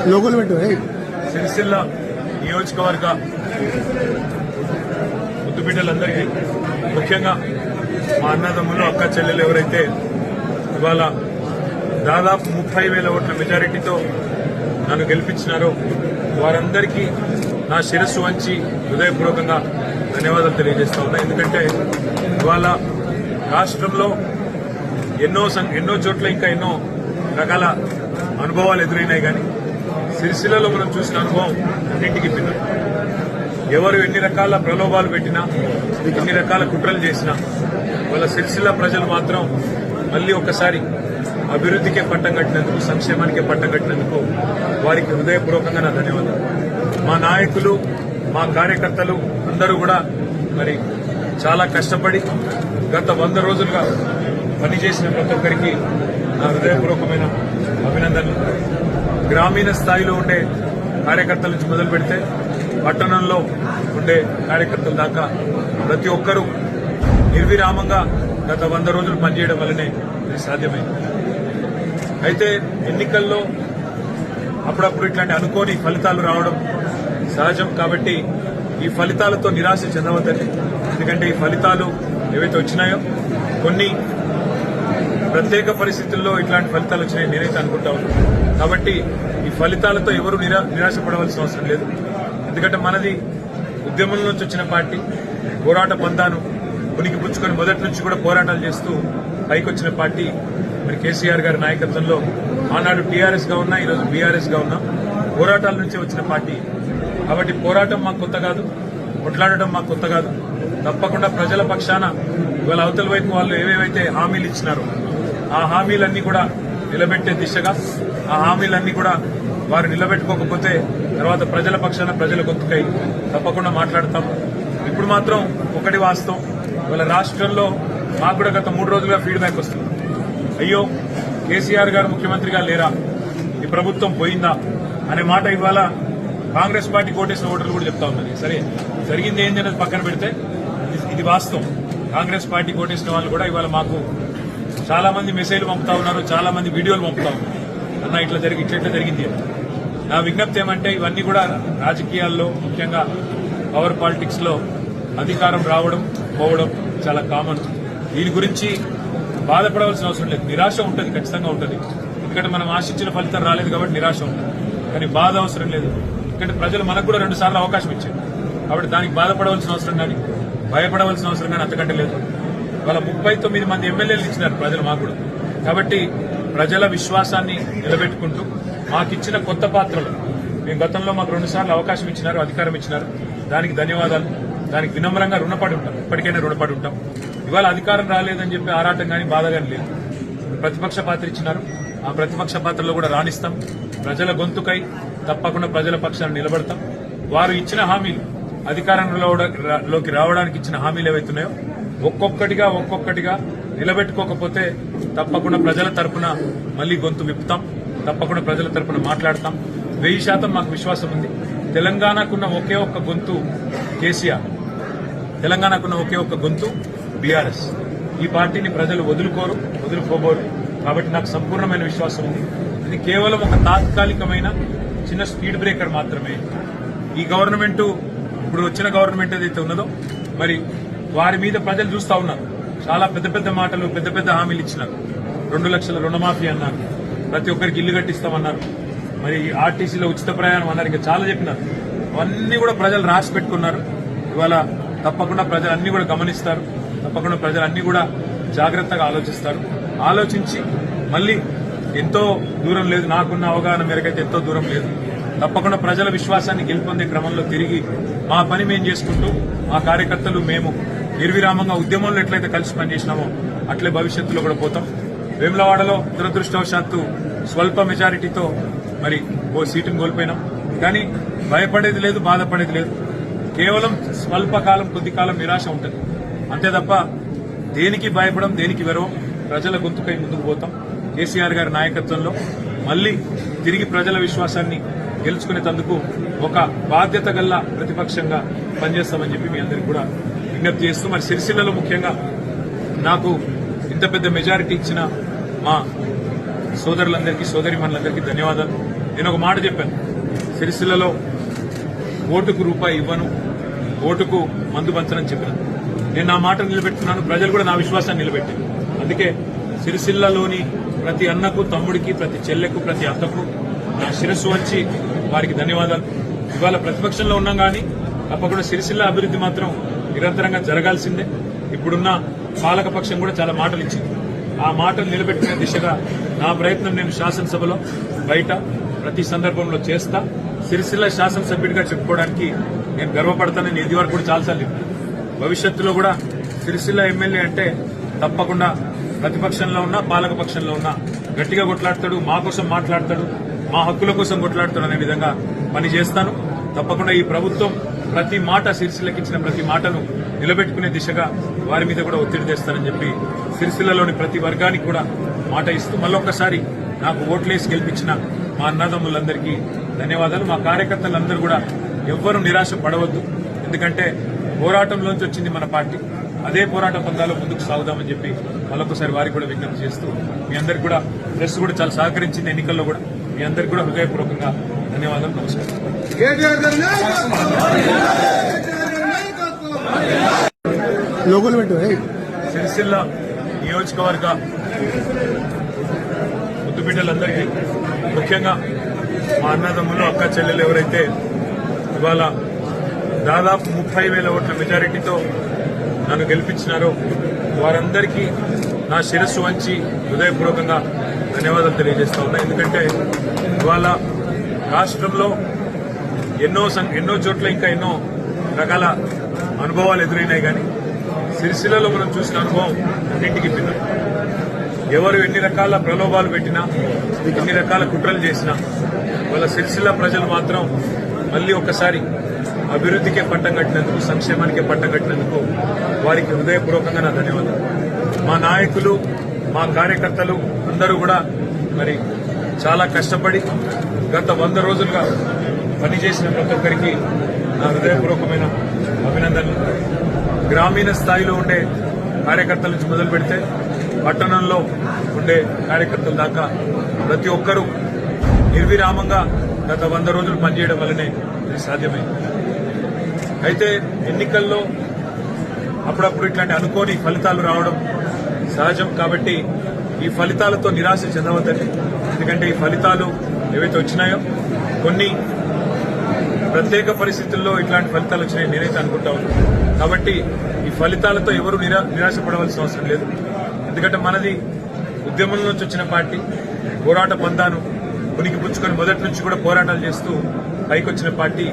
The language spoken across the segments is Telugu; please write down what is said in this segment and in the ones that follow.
సిరిసిల్ల నియోజకవర్గ ముద్దుబిడ్డలందరికీ ముఖ్యంగా మా అన్నదమ్ములు అక్క చెల్లెలు ఎవరైతే ఇవాళ దాదాపు 30,000 ఓట్ల మెజారిటీతో నన్ను గెలిపించినారో వారందరికీ నా శిరస్సు వంచి హృదయపూర్వకంగా ధన్యవాదాలు తెలియజేస్తా ఉన్నా. ఎందుకంటే ఇవాళ రాష్ట్రంలో ఎన్నో చోట్ల ఇంకా ఎన్నో రకాల అనుభవాలు ఎదురైనాయి, కానీ సిరిసిల్లలో మనం చూసిన అనుభవం అన్నింటికి భిన్నం. ఎవరు ఎన్ని రకాల ప్రలోభాలు పెట్టినా, ఎన్ని రకాల కుట్రలు చేసినా వాళ్ళ సిరిసిల్ల ప్రజలు మాత్రం మళ్లీ ఒక్కసారి అభివృద్ధికే పట్టం కట్టినందుకు, సంక్షేమానికే పట్టం కట్టినందుకు వారికి హృదయపూర్వకంగా నా ధన్యవాదాలు. మా నాయకులు, మా కార్యకర్తలు అందరూ కూడా మరి చాలా కష్టపడి గత 100 రోజులుగా పనిచేసిన ప్రతి ఒక్కరికి నా హృదయపూర్వకమైన అభినందనలు. గ్రామీణ స్థాయిలో ఉండే కార్యకర్తల నుంచి మొదలు పెడితే పట్టణంలో ఉండే కార్యకర్తల దాకా ప్రతి ఒక్కరూ నిర్విరామంగా గత 100 రోజులు పనిచేయడం వల్లనే ఇది సాధ్యమైంది. అయితే ఎన్నికల్లో అప్పుడప్పుడు ఇట్లాంటి అనుకోని ఫలితాలు రావడం సహజం. కాబట్టి ఈ ఫలితాలతో నిరాశ చెందవద్దని. ఎందుకంటే ఈ ఫలితాలు ఏవైతే వచ్చినాయో కొన్ని ప్రత్యేక పరిస్థితుల్లో ఇట్లాంటి ఫలితాలు వచ్చినాయి నేనైతే అనుకుంటా ఉన్నాను. కాబట్టి ఈ ఫలితాలతో ఎవరు నిరాశపడవలసిన అవసరం లేదు. ఎందుకంటే మనది ఉద్యమం నుంచి వచ్చిన పార్టీ, పోరాట పందాను ఉనికి పుచ్చుకొని మొదటి నుంచి కూడా పోరాటాలు చేస్తూ పైకొచ్చిన పార్టీ. మరి కేసీఆర్ గారి నాయకత్వంలో ఆనాడు టీఆర్ఎస్ గా ఉన్నా, ఈరోజు బీఆర్ఎస్ గా ఉన్నా, పోరాటాల నుంచి వచ్చిన పార్టీ. కాబట్టి పోరాటం మాకు కొత్త కాదు, కొట్లాడటం మాకు కొత్త కాదు. తప్పకుండా ప్రజల పక్షాన ఇవాళ అవతల వైపు వాళ్ళు ఏవేవైతే హామీలు ఇచ్చినారో ఆ హామీలన్నీ కూడా నిలబెట్టే దిశగా, ఆ హామీలన్నీ కూడా వారు నిలబెట్టుకోకపోతే తర్వాత ప్రజల పక్షాన ప్రజల గొంతుకై తప్పకుండా మాట్లాడతాం. ఇప్పుడు మాత్రం ఒకటి వాస్తవం, ఇవాళ రాష్ట్రంలో మాకు కూడా గత 3 రోజులుగా ఫీడ్బ్యాక్ వస్తుంది. అయ్యో కేసీఆర్ గారు ముఖ్యమంత్రిగా లేరా, ఈ ప్రభుత్వం పోయిందా అనే మాట ఇవాళ కాంగ్రెస్ పార్టీ కోటేసిన ఓటర్లు కూడా చెప్తా ఉన్నారు. సరే, జరిగింది ఏంది అనేది పక్కన పెడితే ఇది వాస్తవం. కాంగ్రెస్ పార్టీ కోటేసిన వాళ్ళు కూడా ఇవాళ మాకు చాలా మంది మెసేజ్లు పంపుతా ఉన్నారు, చాలా మంది వీడియోలు పంపుతా ఉన్నారు. అన్న ఇట్లా జరిగింది అని. నా విజ్ఞప్తి ఏమంటే ఇవన్నీ కూడా రాజకీయాల్లో, ముఖ్యంగా పవర్ పాలిటిక్స్ లో అధికారం రావడం పోవడం చాలా కామన్. దీని గురించి బాధపడవలసిన అవసరం లేదు. నిరాశ ఉంటుంది, ఖచ్చితంగా ఉంటుంది. ఎందుకంటే మనం ఆశించిన ఫలితం రాలేదు కాబట్టి నిరాశ ఉంటుంది. కానీ బాధ అవసరం లేదు. ఎందుకంటే ప్రజలు మనకు కూడా 2 సార్లు అవకాశం ఇచ్చారు. కాబట్టి దానికి బాధపడవలసిన అవసరం కానీ భయపడవలసిన అవసరం కానీ అంతకంటే లేదు. వాళ్ళ 39 మంది ఎమ్మెల్యేలు ఇచ్చినారు ప్రజలు మాకు కూడా. కాబట్టి ప్రజల విశ్వాసాన్ని నిలబెట్టుకుంటూ మాకిచ్చిన కొత్త పాత్రలు, మేము గతంలో మాకు 2 సార్లు అవకాశం ఇచ్చినారు, అధికారం ఇచ్చినారు. దానికి ధన్యవాదాలు. దానికి వినమ్రంగా రుణపడి ఉంటాం, ఇప్పటికైనా రుణపడి ఉంటాం. ఇవాళ అధికారం రాలేదని చెప్పి ఆరాటం కానీ బాధ కానీ లేదు. ప్రతిపక్ష పాత్ర ఇచ్చినారు, ఆ ప్రతిపక్ష పాత్రలో కూడా రాణిస్తాం. ప్రజల గొంతుకై తప్పకుండా ప్రజల పక్షాన్ని నిలబడతాం. వారు ఇచ్చిన హామీలు, అధికారంలోకి రావడానికి ఇచ్చిన హామీలు ఏవైతున్నాయో ఒక్కొక్కటిగా నిలబెట్టుకోకపోతే తప్పకుండా ప్రజల తరపున మళ్లీ గొంతు విప్పుతాం. తప్పకుండా ప్రజల తరపున మాట్లాడతాం. 1000% మాకు విశ్వాసం ఉంది. తెలంగాణకున్న ఒకే ఒక్క గొంతు కేసీఆర్, తెలంగాణకున్న ఒకే ఒక్క గొంతు బీఆర్ఎస్. ఈ పార్టీని ప్రజలు వదులుకోబోరు. కాబట్టి నాకు సంపూర్ణమైన విశ్వాసం ఉంది. ఇది కేవలం ఒక తాత్కాలికమైన చిన్న స్పీడ్ బ్రేకర్ మాత్రమే. ఈ గవర్నమెంట్, ఇప్పుడు వచ్చిన గవర్నమెంట్ ఏదైతే ఉన్నదో, మరి వారి మీద ప్రజలు చూస్తా ఉన్నారు. చాలా పెద్ద మాటలు, పెద్ద హామీలు ఇచ్చినారు. 2 లక్షల రుణమాఫీ అన్నారు, ప్రతి ఒక్కరికి ఇల్లు కట్టిస్తామన్నారు, మరి ఆర్టీసీలో ఉచిత ప్రయాణం అన్నారు, ఇంకా చాలా చెప్పినారు. అవన్నీ కూడా ప్రజలు రాసి పెట్టుకున్నారు. ఇవాళ తప్పకుండా ప్రజలు అన్ని కూడా గమనిస్తారు. తప్పకుండా ప్రజలు అన్ని కూడా జాగ్రత్తగా ఆలోచిస్తారు. ఆలోచించి మళ్లీ ఎంతో దూరం లేదు, నాకున్న అవగాహన మేరకైతే ఎంతో దూరం లేదు, తప్పకుండా ప్రజల విశ్వాసాన్ని గెలుపొందే క్రమంలో తిరిగి మా పని మేము చేసుకుంటూ, మా కార్యకర్తలు మేము నిర్విరామంగా ఉద్యమంలో ఎట్లయితే కలిసి పనిచేసినామో అట్లే భవిష్యత్తులో కూడా పోతాం. వేములవాడలో దురదృష్టవశాత్తు స్వల్ప మెజారిటీతో మరి ఓ సీటును కోల్పోయినాం. కానీ భయపడేది లేదు, బాధపడేది లేదు. కేవలం స్వల్పకాలం, కొద్ది కాలం నిరాశ ఉంటుంది అంతే తప్ప దేనికి భయపడం, దేనికి వెరవం. ప్రజల గొంతుకై ముందుకు పోతాం. కేసీఆర్ గారి నాయకత్వంలో మళ్లీ తిరిగి ప్రజల విశ్వాసాన్ని గెలుచుకునేందుకు ఒక బాధ్యత గల్ల ప్రతిపక్షంగా పనిచేస్తామని చెప్పి మీ అందరికీ కూడా విజ్ఞప్తి చేస్తూ, మరి సిరిసిల్లలో ముఖ్యంగా నాకు ఇంత పెద్ద మెజారిటీ ఇచ్చిన మా సోదరులందరికీ, సోదరిమణులందరికీ ధన్యవాదాలు. నేను ఒక మాట చెప్పాను, సిరిసిల్లలో ఓటుకు రూపాయి ఇవ్వను, ఓటుకు మందు పంచనని చెప్పాను. నేను నా మాట నిలబెట్టుకున్నాను, ప్రజలు కూడా నా విశ్వాసాన్ని నిలబెట్టారు. అందుకే సిరిసిల్లలోని ప్రతి అన్నకు, తమ్ముడికి, ప్రతి చెల్లెకు, ప్రతి అక్కకు నా శిరస్సు వచ్చి వారికి ధన్యవాదాలు. ఇవాళ ప్రతిపక్షంలో ఉన్నాం కానీ తప్పకుండా సిరిసిల్ల అభివృద్ధి మాత్రం నిరంతరంగా జరగాల్సిందే. ఇప్పుడున్న పాలకపక్షం కూడా చాలా మాటలు ఇచ్చింది. ఆ మాటలు నిలబెట్టుకునే దిశగా నా ప్రయత్నం నేను శాసనసభలో, బయట ప్రతి సందర్భంలో చేస్తా. సిరిసిల్ల శాసనసభ్యుడిగా చెప్పుకోవడానికి నేను గర్వపడతానని ఇది వరకు కూడా చాలాసార్లు చెప్పాను. భవిష్యత్తులో కూడా సిరిసిల్ల ఎమ్మెల్యే అంటే తప్పకుండా ప్రతిపక్షంలో ఉన్నా, పాలకపక్షంలో ఉన్నా గట్టిగా కొట్లాడతాడు, మా కోసం మాట్లాడతాడు, మా హక్కుల కోసం కొట్లాడతాడు అనే విధంగా పనిచేస్తాను. తప్పకుండా ఈ ప్రభుత్వం ప్రతి మాట, సిరిసిల్లకి ఇచ్చిన ప్రతి మాటను నిలబెట్టుకునే దిశగా వారి మీద కూడా ఒత్తిడి తెస్తానని చెప్పి సిరిసిల్లలోని ప్రతి వర్గానికి కూడా మాట ఇస్తూ మళ్ళొక్కసారి నాకు ఓట్లేసి గెలిపించిన మా అన్నదమ్ములందరికీ ధన్యవాదాలు. మా కార్యకర్తలందరూ కూడా ఎవ్వరూ నిరాశ పడవద్దు. ఎందుకంటే పోరాటంలోంచి వచ్చింది మన పార్టీ. అదే పోరాట పందాలో ముందుకు సాగుదామని చెప్పి మళ్ళొకసారి వారికి కూడా విజ్ఞప్తి చేస్తూ మీ అందరికి కూడా ప్రెస్ కూడా చాలా సహకరించింది ఎన్నికల్లో కూడా. మీ అందరికి కూడా హృదయపూర్వకంగా ధన్యవాదాలు. నమస్కారం. సిరిసిల్ల నియోజకవర్గ ముద్దుబిడ్డలందరికీ, ముఖ్యంగా మా అన్నదమ్ములు, అక్క చెల్లెలు ఎవరైతే ఇవాళ దాదాపు 30,000 ఓట్ల మెజారిటీతో నన్ను గెలిపించినారో వారందరికీ నా శిరస్సు వంచి హృదయపూర్వకంగా ధన్యవాదాలు తెలియజేస్తా ఉన్నా. ఎందుకంటే ఇవాళ రాష్ట్రంలో ఎన్నో చోట్ల ఇంకా ఎన్నో రకాల అనుభవాలు ఎదురైనాయి, కానీ సిరిసిల్లలో మనం చూసిన అనుభవం అన్నింటికి భిన్న. ఎవరు ఎన్ని రకాల ప్రలోభాలు పెట్టినా, ఎన్ని రకాల కుట్రలు చేసినా వాళ్ళ సిరిసిల్ల ప్రజలు మాత్రం మళ్లీ ఒక్కసారి అభివృద్ధికే పట్టం కట్టినందుకు, సంక్షేమానికే పట్టం కట్టినందుకు వారికి హృదయపూర్వకంగా నా ధన్యవాదాలు. మా నాయకులు, మా కార్యకర్తలు అందరూ కూడా మరి చాలా కష్టపడి గత 100 రోజులుగా పనిచేసిన ప్రతి ఒక్కరికి నా హృదయపూర్వకమైన అభినందనలు. గ్రామీణ స్థాయిలో ఉండే కార్యకర్తల నుంచి మొదలు పెడితే పట్టణంలో ఉండే కార్యకర్తల దాకా ప్రతి ఒక్కరూ నిర్విరామంగా గత 100 రోజులు పనిచేయడం వల్లనే ఇది సాధ్యమైంది. అయితే ఎన్నికల్లో అప్పుడప్పుడు ఇట్లాంటి అనుకోని ఫలితాలు రావడం సహజం. కాబట్టి ఈ ఫలితాలతో నిరాశ చెందవద్దండి. ఎందుకంటే ఈ ఫలితాలు ఏవైతే వచ్చినాయో కొన్ని ప్రత్యేక పరిస్థితుల్లో ఇట్లాంటి ఫలితాలు వచ్చినాయి నేనైతే అనుకుంటా ఉన్నాను. కాబట్టి ఈ ఫలితాలతో ఎవరు నిరాశపడవలసిన అవసరం లేదు. ఎందుకంటే మనది ఉద్యమం నుంచి వచ్చిన పార్టీ, పోరాట పందాను ఉనికి పుచ్చుకొని మొదటి నుంచి కూడా పోరాటాలు చేస్తూ పైకొచ్చిన పార్టీ.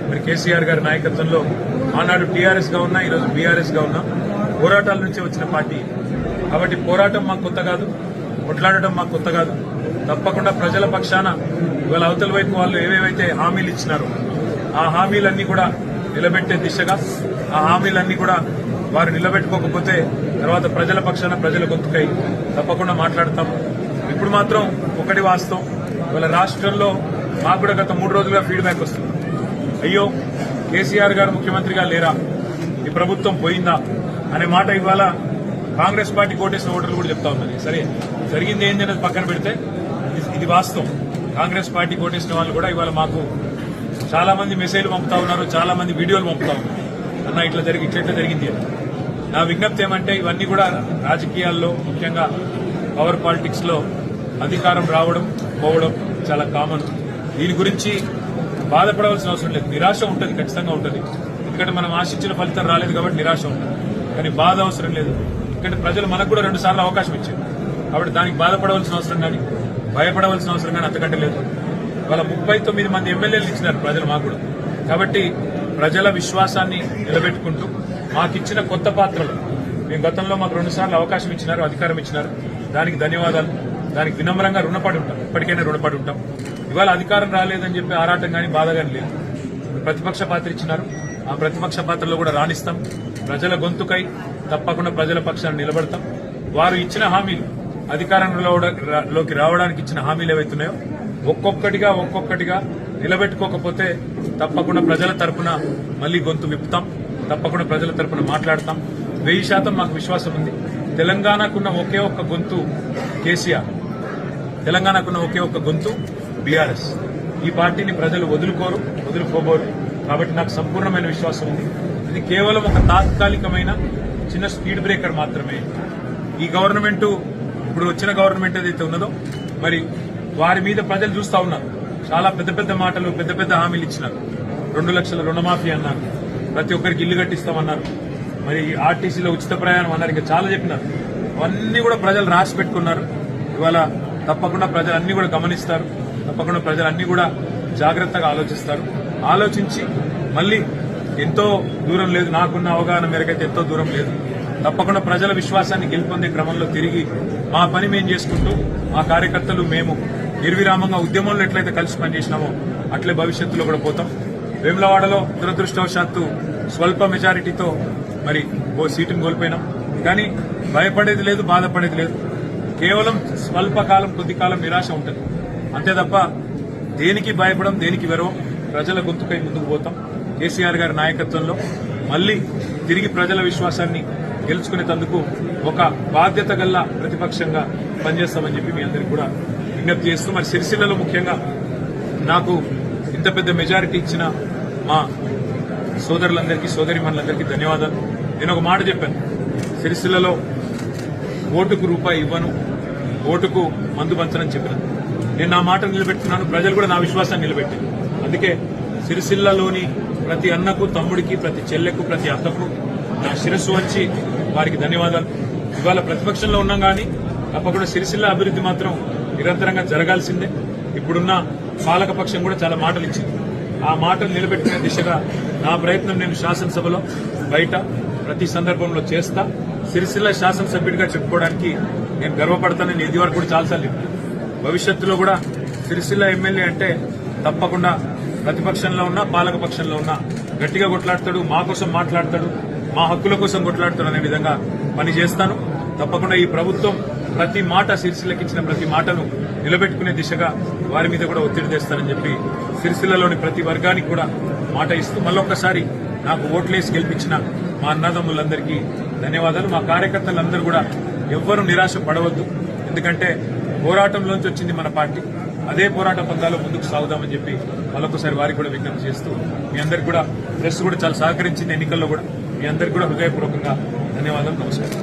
మరి కేసీఆర్ గారి నాయకత్వంలో ఆనాడు టీఆర్ఎస్ గా ఉన్నా, ఈరోజు బీఆర్ఎస్ గా ఉన్నా, పోరాటాల నుంచే వచ్చిన పార్టీ. కాబట్టి పోరాటం మాకు కొత్త కాదు, కొట్లాడటం మాకు కొత్త కాదు. తప్పకుండా ప్రజల పక్షాన ఇవాళ అవతల వైపు వాళ్ళు ఏవేవైతే హామీలు ఇచ్చినారో ఆ హామీలన్నీ కూడా నిలబెట్టే దిశగా, ఆ హామీలన్నీ కూడా వారు నిలబెట్టుకోకపోతే తర్వాత ప్రజల పక్షాన, ప్రజల గొంతుకై తప్పకుండా మాట్లాడతాం. ఇప్పుడు మాత్రం ఒకటి వాస్తవం, ఇవాళ రాష్ట్రంలో మాకు కూడా గత 3 రోజులుగా ఫీడ్బ్యాక్ వస్తుంది. అయ్యో, కేసీఆర్ గారు ముఖ్యమంత్రిగా లేరా, ఈ ప్రభుత్వం పోయిందా అనే మాట ఇవాళ కాంగ్రెస్ పార్టీ కోటేసిన ఓటర్లు కూడా చెప్తా ఉన్నారు. సరే, జరిగింది ఏంది అనేది పక్కన పెడితే ఇది వాస్తవం. కాంగ్రెస్ పార్టీ కోటేసిన వాళ్ళు కూడా ఇవాళ మాకు చాలా మంది మెసేజ్లు పంపుతా ఉన్నారు, చాలా మంది వీడియోలు పంపుతా ఉన్నారు. అన్న ఇట్లా జరిగింది అని. నా విజ్ఞప్తి ఏమంటే ఇవన్నీ కూడా రాజకీయాల్లో, ముఖ్యంగా పవర్ పాలిటిక్స్ లో అధికారం రావడం పోవడం చాలా కామన్. దీని గురించి బాధపడవలసిన అవసరం లేదు. నిరాశ ఉంటుంది, ఖచ్చితంగా ఉంటుంది. ఎందుకంటే మనం ఆశించిన ఫలితం రాలేదు కాబట్టి నిరాశ ఉంటుంది. కానీ బాధ అవసరం లేదు. ఎందుకంటే ప్రజలు మనకు కూడా 2 సార్లు అవకాశం ఇచ్చారు. కాబట్టి దానికి బాధపడవలసిన అవసరం కానీ, భయపడవలసిన అవసరం కానీ అంతకంటే లేదు. వాళ్ళ 39 మంది ఎమ్మెల్యేలు ఇచ్చినారు ప్రజలు మాకు కూడా. కాబట్టి ప్రజల విశ్వాసాన్ని నిలబెట్టుకుంటూ మాకిచ్చిన కొత్త పాత్రలు, మేము గతంలో మాకు 2 సార్లు అవకాశం ఇచ్చినారు, అధికారం ఇచ్చినారు. దానికి ధన్యవాదాలు. దానికి వినమ్రంగా రుణపడి ఉంటాం, ఇప్పటికైనా రుణపడి ఉంటాం. ఇవాళ అధికారం రాలేదని చెప్పి ఆరాటం కానీ, బాధ కానీ లేదు. ప్రతిపక్ష పాత్ర ఇచ్చినారు, ఆ ప్రతిపక్ష పాత్రలో కూడా రాణిస్తాం. ప్రజల గొంతుకై తప్పకుండా ప్రజల పక్షాన్ని నిలబడతాం. వారు ఇచ్చిన హామీలు, అధికారంలోకి రావడానికి ఇచ్చిన హామీలు ఏవైతున్నాయో ఒక్కొక్కటిగా నిలబెట్టుకోకపోతే తప్పకుండా ప్రజల తరపున మళ్లీ గొంతు విప్పుతాం. తప్పకుండా ప్రజల తరపున మాట్లాడతాం. 1000% మాకు విశ్వాసం ఉంది. తెలంగాణకున్న ఒకే ఒక్క గొంతు కేసీఆర్, తెలంగాణకున్న ఒకే ఒక్క గొంతు బీఆర్ఎస్. ఈ పార్టీని ప్రజలు వదులుకోబోరు. కాబట్టి నాకు సంపూర్ణమైన విశ్వాసం ఉంది. ఇది కేవలం ఒక తాత్కాలికమైన చిన్న స్పీడ్ బ్రేకర్ మాత్రమే. ఈ గవర్నమెంట్, ఇప్పుడు వచ్చిన గవర్నమెంట్ ఏదైతే ఉన్నదో, మరి వారి మీద ప్రజలు చూస్తా ఉన్నారు. చాలా పెద్ద పెద్ద మాటలు, పెద్ద పెద్ద హామీలు ఇచ్చినారు. 2 లక్షల రుణమాఫీ అన్నారు, ప్రతి ఒక్కరికి ఇల్లు కట్టిస్తామన్నారు, మరి ఆర్టీసీలో ఉచిత ప్రయాణం అన్నారు, ఇంకా చాలా చెప్పినారు. అవన్నీ కూడా ప్రజలు రాసి పెట్టుకున్నారు. ఇవాళ తప్పకుండా ప్రజలు అన్ని కూడా గమనిస్తారు. తప్పకుండా ప్రజలు అన్ని కూడా జాగ్రత్తగా ఆలోచిస్తారు. ఆలోచించి మళ్ళీ ఎంతో దూరం లేదు, నాకున్న అవగాహన మేరకైతే ఎంతో దూరం లేదు, తప్పకుండా ప్రజల విశ్వాసాన్ని గెలుపొందే క్రమంలో తిరిగి మా పని మేము చేసుకుంటూ, మా కార్యకర్తలు మేము నిర్విరామంగా ఉద్యమంలో ఎట్లయితే కలిసి పనిచేసినామో అట్లే భవిష్యత్తులో కూడా పోతాం. వేములవాడలో దురదృష్టవశాత్తు స్వల్ప మెజారిటీతో మరి ఓ సీటును కోల్పోయినాం. కానీ భయపడేది లేదు, బాధపడేది లేదు. కేవలం స్వల్పకాలం, కొద్ది కాలం నిరాశ ఉంటుంది అంతే తప్ప దేనికి భయపడం, దేనికి వెరవం. ప్రజల గొంతుకై ముందుకు పోతాం. కేసీఆర్ గారి నాయకత్వంలో మళ్లీ తిరిగి ప్రజల విశ్వాసాన్ని గెలుచుకునేందుకు ఒక బాధ్యత గల్ల ప్రతిపక్షంగా పనిచేస్తామని చెప్పి మీ అందరికీ కూడా విజ్ఞప్తి చేస్తూ, మరి సిరిసిల్లలో ముఖ్యంగా నాకు ఇంత పెద్ద మెజారిటీ ఇచ్చిన మా సోదరులందరికీ, సోదరిమణులందరికీ ధన్యవాదాలు. నేను ఒక మాట చెప్పాను, సిరిసిల్లలో ఓటుకు రూపాయి ఇవ్వను, ఓటుకు మందు పంచనని చెప్పాను. నేను నా మాట నిలబెట్టుకున్నాను. ప్రజలు కూడా నా విశ్వాసాన్ని నిలబెట్టారు. అందుకే సిరిసిల్లాలోని ప్రతి అన్నకు, తమ్ముడికి, ప్రతి చెల్లెకు, ప్రతి అక్కకు నా శిరస్సు వంచి వారికి ధన్యవాదాలు. ఇవాళ ప్రతిపక్షంలో ఉన్నాం కానీ తప్పకుండా సిరిసిల్ల అభివృద్ధి మాత్రం నిరంతరంగా జరగాల్సిందే. ఇప్పుడున్న పాలకపక్షం కూడా చాలా మాటలు ఇచ్చింది. ఆ మాటలు నిలబెట్టుకునే దిశగా నా ప్రయత్నం నేను శాసనసభలో, బయట ప్రతి సందర్భంలో చేస్తా. సిరిసిల్ల శాసనసభ్యుడిగా చెప్పుకోవడానికి నేను గర్వపడతానని ఇది వరకు కూడా చాలాసార్లు చెప్పాను. భవిష్యత్తులో కూడా సిరిసిల్ల ఎమ్మెల్యే అంటే తప్పకుండా ప్రతిపక్షంలో ఉన్నా, పాలకపక్షంలో ఉన్నా గట్టిగా కొట్లాడతాడు, మా కోసం మాట్లాడతాడు, మా హక్కుల కోసం కొట్లాడతాడు అనే విధంగా పనిచేస్తాను. తప్పకుండా ఈ ప్రభుత్వం ప్రతి మాట, సిరిసిల్లకి ఇచ్చిన ప్రతి మాటను నిలబెట్టుకునే దిశగా వారి మీద కూడా ఒత్తిడి తెస్తానని చెప్పి సిరిసిల్లలోని ప్రతి వర్గానికి కూడా మాట ఇస్తూ మళ్ళొక్కసారి నాకు ఓట్లేసి గెలిపించిన మా అన్నదమ్ములందరికీ ధన్యవాదాలు. మా కార్యకర్తలందరూ కూడా ఎవ్వరూ నిరాశ పడవద్దు. ఎందుకంటే పోరాటంలోంచి వచ్చింది మన పార్టీ. అదే పోరాట పందాలో ముందుకు సాగుదామని చెప్పి మళ్ళొకసారి వారికి కూడా విజ్ఞప్తి చేస్తూ, మీ అందరికి కూడా ప్రెస్ కూడా చాలా సహకరించింది ఎన్నికల్లో కూడా. మీ అందరికి కూడా హృదయపూర్వకంగా ధన్యవాదాలు. నమస్కారం.